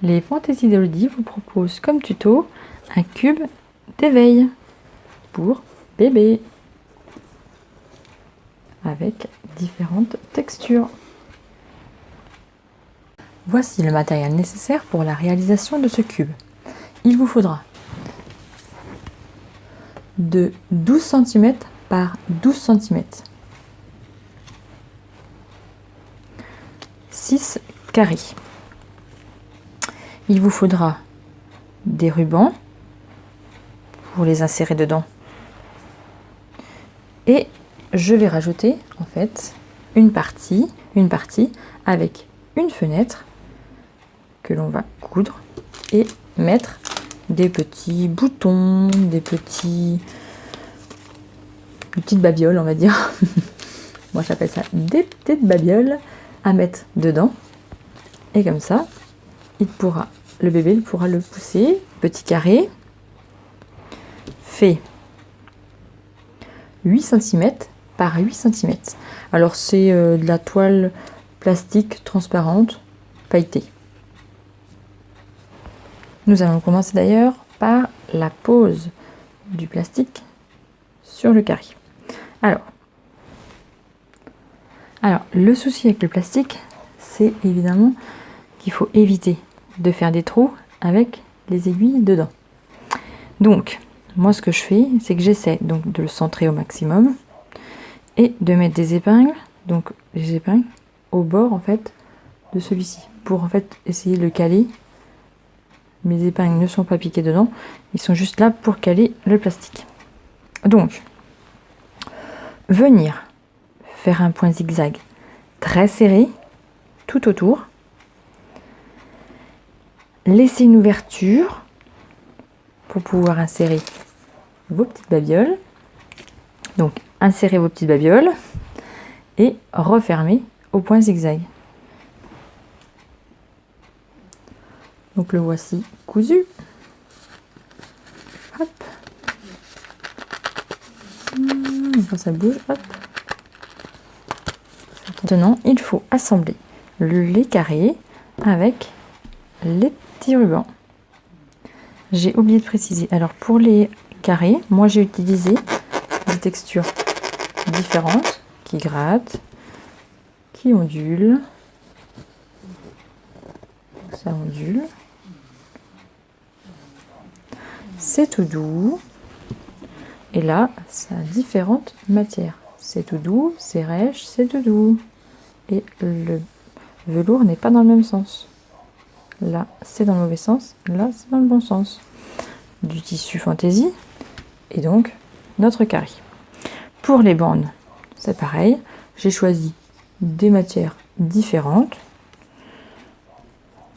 Les Fantaisies d'Elodie vous proposent comme tuto un cube d'éveil pour bébé avec différentes textures. Voici le matériel nécessaire pour la réalisation de ce cube. Il vous faudra de 12 cm par 12 cm, 6 carrés. Il vous faudra des rubans pour les insérer dedans. Et je vais rajouter en fait une partie avec une fenêtre que l'on va coudre et mettre des petits boutons, des petites babioles, on va dire. Moi j'appelle ça des petites babioles à mettre dedans. Et comme ça, le bébé pourra le pousser. Petit carré fait 8 cm par 8 cm. Alors c'est de la toile plastique transparente pailletée. Nous allons commencer d'ailleurs par la pose du plastique sur le carré. Alors le souci avec le plastique, c'est évidemment qu'il faut éviter de faire des trous avec les aiguilles dedans. Donc moi ce que je fais, c'est que j'essaie donc de le centrer au maximum et de mettre des épingles, donc les épingles au bord en fait de celui-ci pour en fait essayer de le caler. Mes épingles ne sont pas piquées dedans, ils sont juste là pour caler le plastique. Donc venir faire un point zigzag très serré tout autour, laisser une ouverture pour pouvoir insérer vos petites babioles. Donc insérez vos petites babioles et refermez au point zigzag. Donc le voici cousu. Hop. Quand ça bouge, hop. Maintenant, il faut assembler les carrés avec les petits rubans. J'ai oublié de préciser. Alors pour les carrés, moi j'ai utilisé des textures différentes qui grattent, qui ondulent. Ça ondule. C'est tout doux. Et là, ça a différentes matières. C'est tout doux, c'est rêche, c'est tout doux. Et le velours n'est pas dans le même sens. Là, c'est dans le mauvais sens. Là, c'est dans le bon sens. Du tissu fantaisie. Et donc, notre carré. Pour les bandes, c'est pareil. J'ai choisi des matières différentes.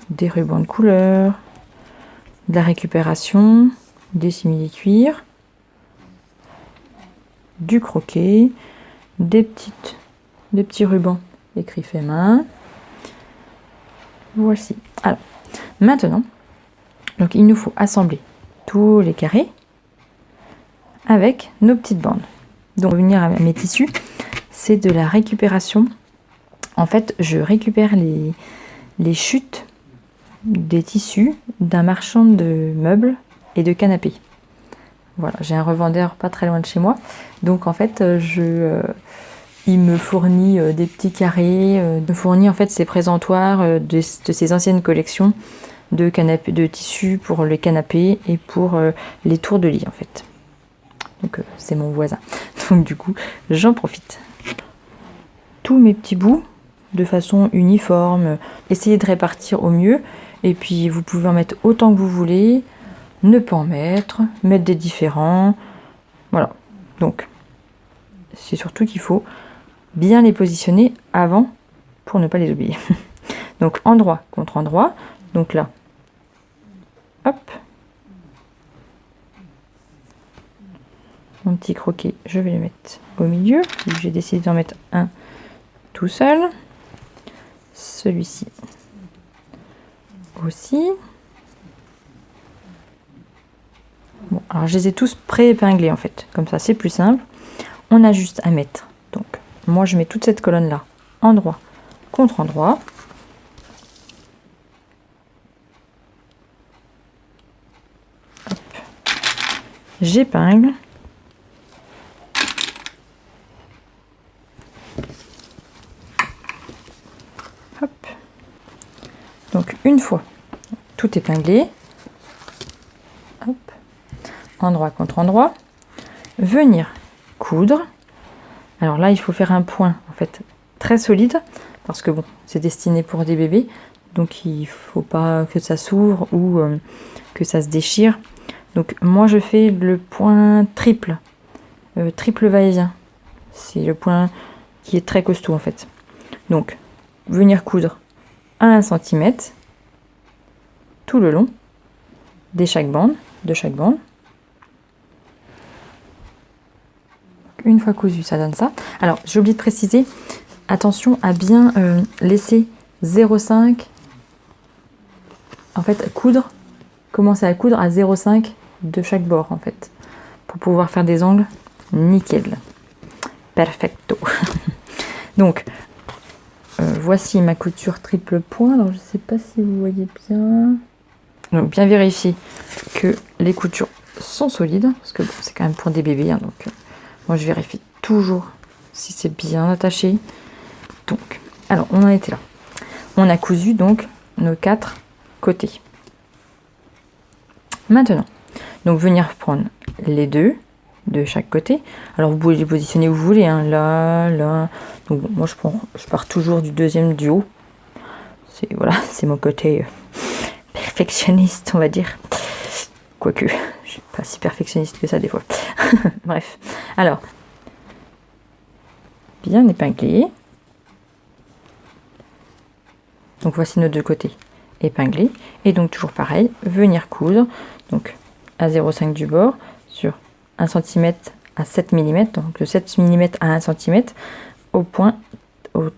Des rubans de couleur. De la récupération. Des simili-cuirs. Du croquet. Des petits rubans écrits fait main. Voici. Alors, maintenant, donc il nous faut assembler tous les carrés avec nos petites bandes. Donc, revenir à mes tissus, c'est de la récupération. En fait, je récupère les chutes des tissus d'un marchand de meubles et de canapés. Voilà, j'ai un revendeur pas très loin de chez moi. Donc, en fait, il me fournit des petits carrés, me fournit en fait ses présentoirs de ses anciennes collections de tissus pour les canapés et pour les tours de lit en fait. Donc c'est mon voisin. Donc du coup, j'en profite. Tous mes petits bouts de façon uniforme, essayez de répartir au mieux et puis vous pouvez en mettre autant que vous voulez, ne pas en mettre des différents. Voilà. Donc c'est surtout qu'il faut bien les positionner avant pour ne pas les oublier. Donc endroit contre endroit. Donc là, hop, mon petit croquet, je vais le mettre au milieu. J'ai décidé d'en mettre un tout seul. Celui-ci aussi. Bon, alors je les ai tous pré-épinglés en fait. Comme ça, c'est plus simple. On a juste à mettre. Donc, moi, je mets toute cette colonne-là, endroit contre endroit. j'épingle. Hop. Donc une fois tout épinglé, hop, endroit contre endroit, venir coudre. Alors là, il faut faire un point en fait très solide parce que bon, c'est destiné pour des bébés, donc il faut pas que ça s'ouvre ou que ça se déchire. Donc moi je fais le point triple, triple va-et-vient. C'est le point qui est très costaud en fait. Donc venir coudre à 1 cm tout le long de chaque bande. Une fois cousu, ça donne ça. Alors j'ai oublié de préciser, attention à bien laisser 0,5, en fait coudre, commencer à coudre à 0,5 de chaque bord en fait, pour pouvoir faire des angles nickel. Perfecto. Donc voici ma couture triple point. Alors je sais pas si vous voyez bien. Donc bien vérifier que les coutures sont solides, parce que bon, c'est quand même pour des bébés, hein, donc moi je vérifie toujours si c'est bien attaché. Donc, alors on en était là. On a cousu donc nos 4 côtés. Maintenant, donc venir prendre les 2 de chaque côté. Alors vous pouvez les positionner où vous voulez, hein, là, là. Donc moi je pars toujours du deuxième du haut. C'est voilà, c'est mon côté perfectionniste, on va dire. Quoique, je suis pas si perfectionniste que ça des fois. Bref. Alors, bien épinglé. Donc voici nos 2 côtés épinglés. Et donc toujours pareil, venir coudre. Donc à 0,5 du bord sur 1 cm à 7 mm. Donc de 7 mm à 1 cm au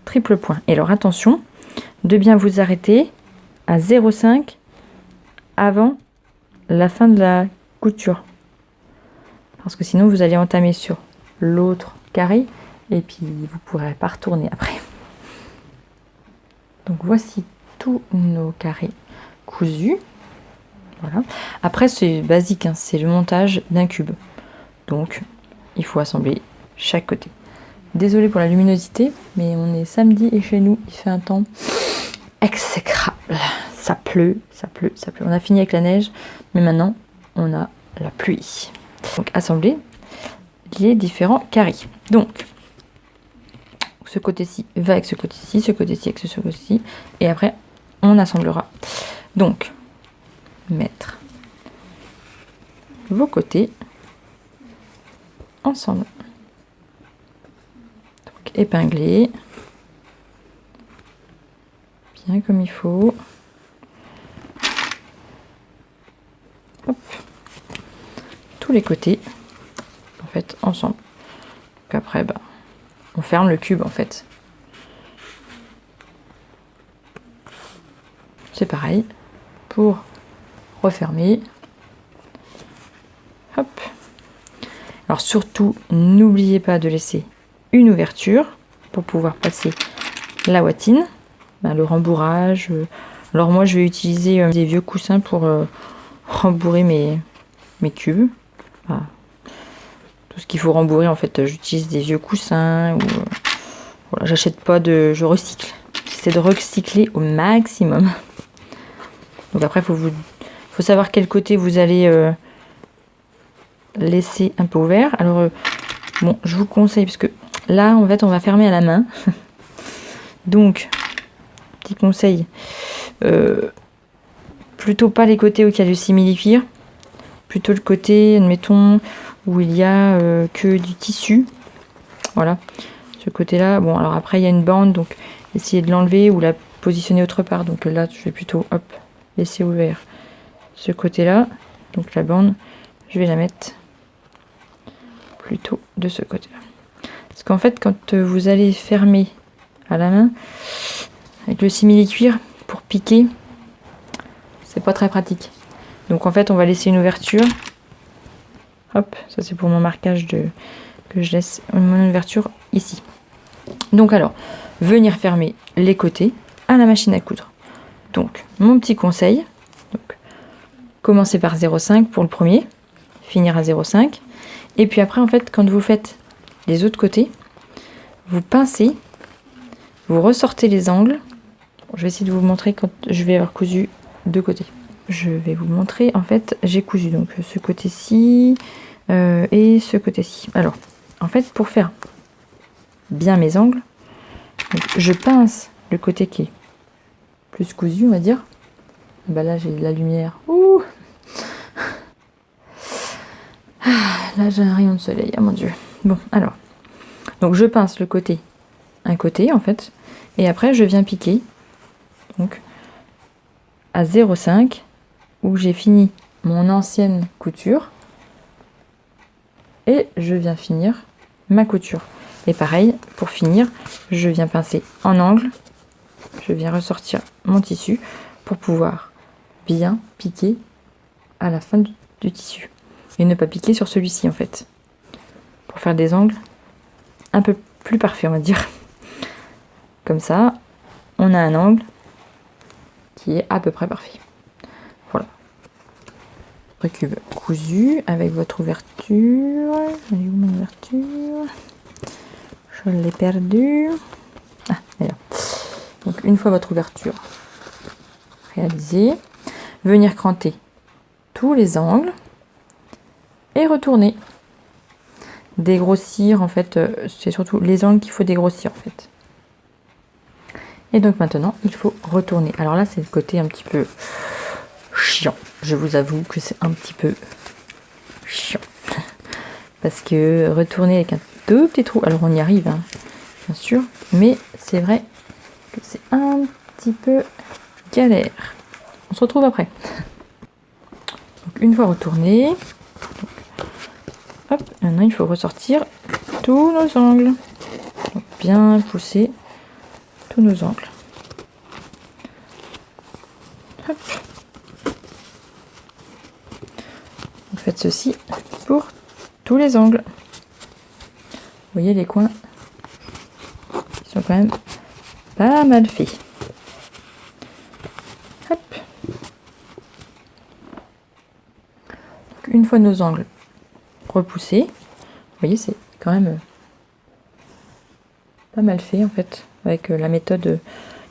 triple point. Et alors attention, de bien vous arrêter à 0,5 avant la fin de la couture, parce que sinon vous allez entamer sur l'autre carré et puis vous pourrez pas retourner après. Donc voici tous nos carrés cousus. Voilà. Après c'est basique, hein, c'est le montage d'un cube, donc il faut assembler chaque côté. Désolée pour la luminosité, mais on est samedi et chez nous il fait un temps exécrable. Ça pleut, ça pleut, ça pleut. On a fini avec la neige, mais maintenant on a la pluie. Donc assembler les différents carrés. Donc ce côté-ci va avec ce côté-ci, ce côté-ci avec ce côté-ci, et après on assemblera. Donc mettre vos côtés ensemble. Donc épingler bien comme il faut. Hop. Tous les côtés en fait ensemble. Donc après on ferme le cube en fait. C'est pareil pour refermer. Hop. Alors surtout n'oubliez pas de laisser une ouverture pour pouvoir passer la watine, le rembourrage. Alors moi je vais utiliser des vieux coussins pour rembourrer mes cubes. Voilà. Tout ce qu'il faut rembourrer en fait, j'utilise des vieux coussins ou voilà, j'achète pas je recycle. J'essaie de recycler au maximum. Donc après faut savoir quel côté vous allez laisser un peu ouvert. Alors bon, je vous conseille, parce que là en fait on va fermer à la main. Donc petit conseil, plutôt pas les côtés où il y a du simili-cuir, plutôt le côté, admettons, où il y a que du tissu. Voilà, ce côté là. Bon, alors après il y a une bande, donc essayez de l'enlever ou la positionner autre part. Donc là je vais plutôt hop laisser ouvert ce côté là. Donc la bande je vais la mettre plutôt de ce côté là, parce qu'en fait quand vous allez fermer à la main avec le simili-cuir pour piquer, c'est pas très pratique. Donc en fait on va laisser une ouverture. Hop, ça c'est pour mon marquage que je laisse mon ouverture ici. Donc alors, venir fermer les côtés à la machine à coudre. Donc mon petit conseil, donc, commencez par 0,5 pour le premier, finir à 0,5. Et puis après, en fait, quand vous faites les autres côtés, vous pincez, vous ressortez les angles. Bon, je vais essayer de vous montrer quand je vais avoir cousu deux côtés. Je vais vous montrer, en fait, j'ai cousu donc ce côté-ci et ce côté-ci. Alors, en fait, pour faire bien mes angles, je pince le côté qui est plus cousu, on va dire. Bah là, j'ai de la lumière. Ouh, là, j'ai un rayon de soleil. Ah mon Dieu. Bon, alors. Donc, je pince le côté, un côté, en fait. Et après, je viens piquer. Donc, à 0,5, où j'ai fini mon ancienne couture. Et je viens finir ma couture. Et pareil, pour finir, je viens pincer en angle. Je viens ressortir mon tissu pour pouvoir bien piquer à la fin du tissu. Et ne pas piquer sur celui-ci, en fait. Pour faire des angles un peu plus parfaits, on va dire. Comme ça, on a un angle qui est à peu près parfait. Voilà. Récube cousu avec votre ouverture. Elle est où mon ouverture? Je l'ai perdue. Ah, elle est là. Donc une fois votre ouverture réalisée, venir cranter tous les angles et retourner. Dégrossir, en fait, c'est surtout les angles qu'il faut dégrossir, en fait. Et donc maintenant, il faut retourner. Alors là, c'est le côté un petit peu chiant. Je vous avoue que c'est un petit peu chiant. Parce que retourner avec un tout petit trou, alors on y arrive, hein, bien sûr, mais c'est vrai que c'est un petit peu galère. On se retrouve après. Donc une fois retourné, hop, maintenant il faut ressortir tous nos angles. Donc bien pousser tous nos angles. Hop. Vous faites ceci pour tous les angles. Vous voyez les coins, ils sont quand même pas mal faits. Hop. Donc, une fois nos angles repoussés, vous voyez c'est quand même pas mal fait en fait avec la méthode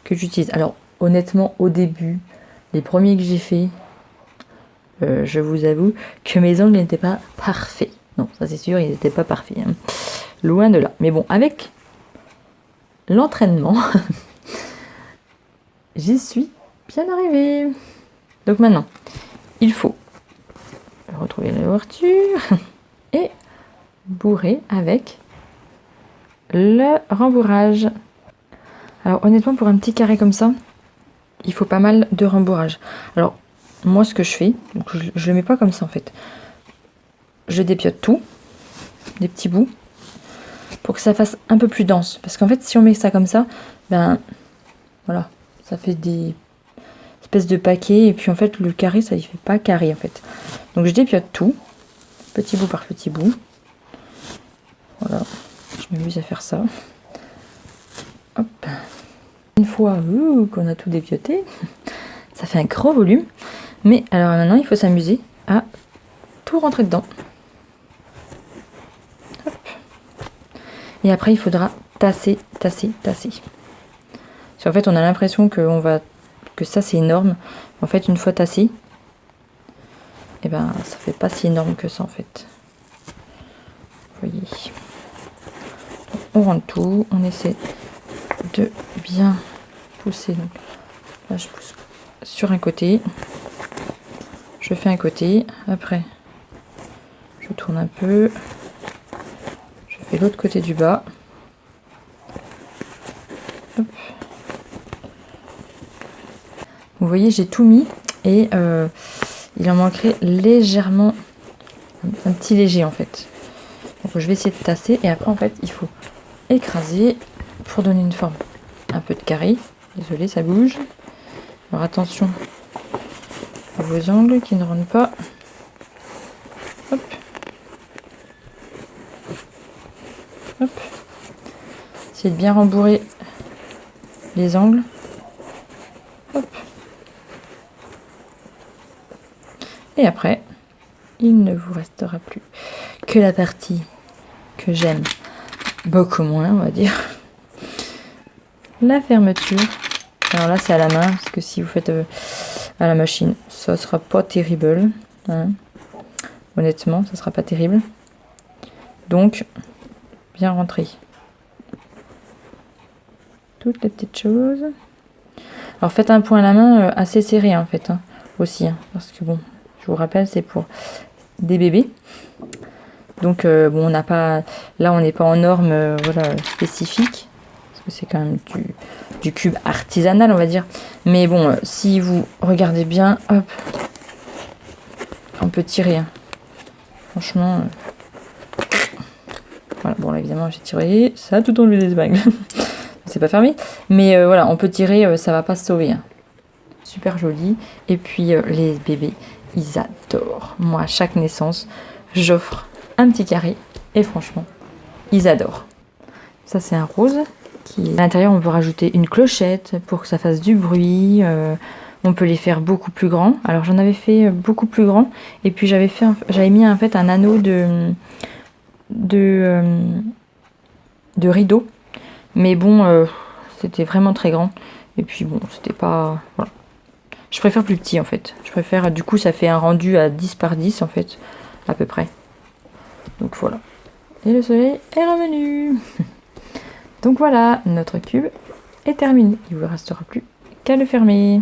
que j'utilise. Alors honnêtement au début, les premiers que j'ai fait, je vous avoue que mes angles n'étaient pas parfaits. Non, ça c'est sûr, ils n'étaient pas parfaits. Hein. Loin de là. Mais bon, avec l'entraînement, j'y suis bien arrivée. Donc maintenant, il faut retrouver l'ouverture et bourrer avec le rembourrage. Alors honnêtement, pour un petit carré comme ça, il faut pas mal de rembourrage. Alors moi, ce que je fais, donc je le mets pas comme ça en fait. Je dépiote tout, des petits bouts, pour que ça fasse un peu plus dense. Parce qu'en fait, si on met ça comme ça, ben voilà, ça fait des espèces de paquets. Et puis en fait, le carré, ça ne fait pas carré en fait. Donc je dépiote tout, petit bout par petit bout. Voilà, je m'amuse à faire ça. Hop. Une fois qu'on a tout dépioté, ça fait un gros volume. Mais alors maintenant, il faut s'amuser à tout rentrer dedans. Hop. Et après, il faudra tasser, tasser, tasser. Parce qu'en fait, on a l'impression que ça, c'est énorme. En fait, une fois tassé, et ben, ça fait pas si énorme que ça, en fait. Vous voyez. Donc, on rentre tout. On essaie de bien pousser. Donc, là, je pousse sur un côté. Je fais un côté. Après, je tourne un peu. Je fais l'autre côté du bas. Hop. Vous voyez, j'ai tout mis et il en manquerait légèrement, un petit léger en fait. Donc je vais essayer de tasser et après en fait il faut écraser pour donner une forme un peu de carré. Désolée, ça bouge. Alors attention à vos angles qui ne rentrent pas. Hop. Hop. Essayez de bien rembourrer les angles. Hop. Et après, il ne vous restera plus que la partie que j'aime beaucoup moins, on va dire. La fermeture. Alors là, c'est à la main, parce que si vous faites à la machine, ça sera pas terrible. Hein. Honnêtement, ça sera pas terrible. Donc, bien rentrer toutes les petites choses. Alors faites un point à la main assez serré en fait, hein, aussi, hein, parce que bon, je vous rappelle, c'est pour des bébés. Donc bon, on n'a pas, là on n'est pas en norme voilà, spécifique, parce que c'est quand même du cube artisanal, on va dire. Mais bon, si vous regardez bien, hop, on peut tirer. Hein. Franchement, voilà. Bon là évidemment j'ai tiré, ça a tout enlevé les épingles. C'est pas fermé, mais voilà, on peut tirer, ça va pas se sauver. Hein. Super joli. Et puis les bébés, ils adorent. Moi, à chaque naissance, j'offre un petit carré et franchement, ils adorent. Ça, c'est un rose. À l'intérieur, on peut rajouter une clochette pour que ça fasse du bruit. On peut les faire beaucoup plus grands. Alors, j'en avais fait beaucoup plus grand. Et puis, j'avais mis en fait un anneau de rideau. Mais bon, c'était vraiment très grand. Et puis bon, c'était pas... Voilà. Je préfère plus petit en fait. Je préfère, du coup, ça fait un rendu à 10 par 10 en fait, à peu près. Donc voilà. Et le soleil est revenu. Donc voilà, notre cube est terminé. Il ne vous restera plus qu'à le fermer.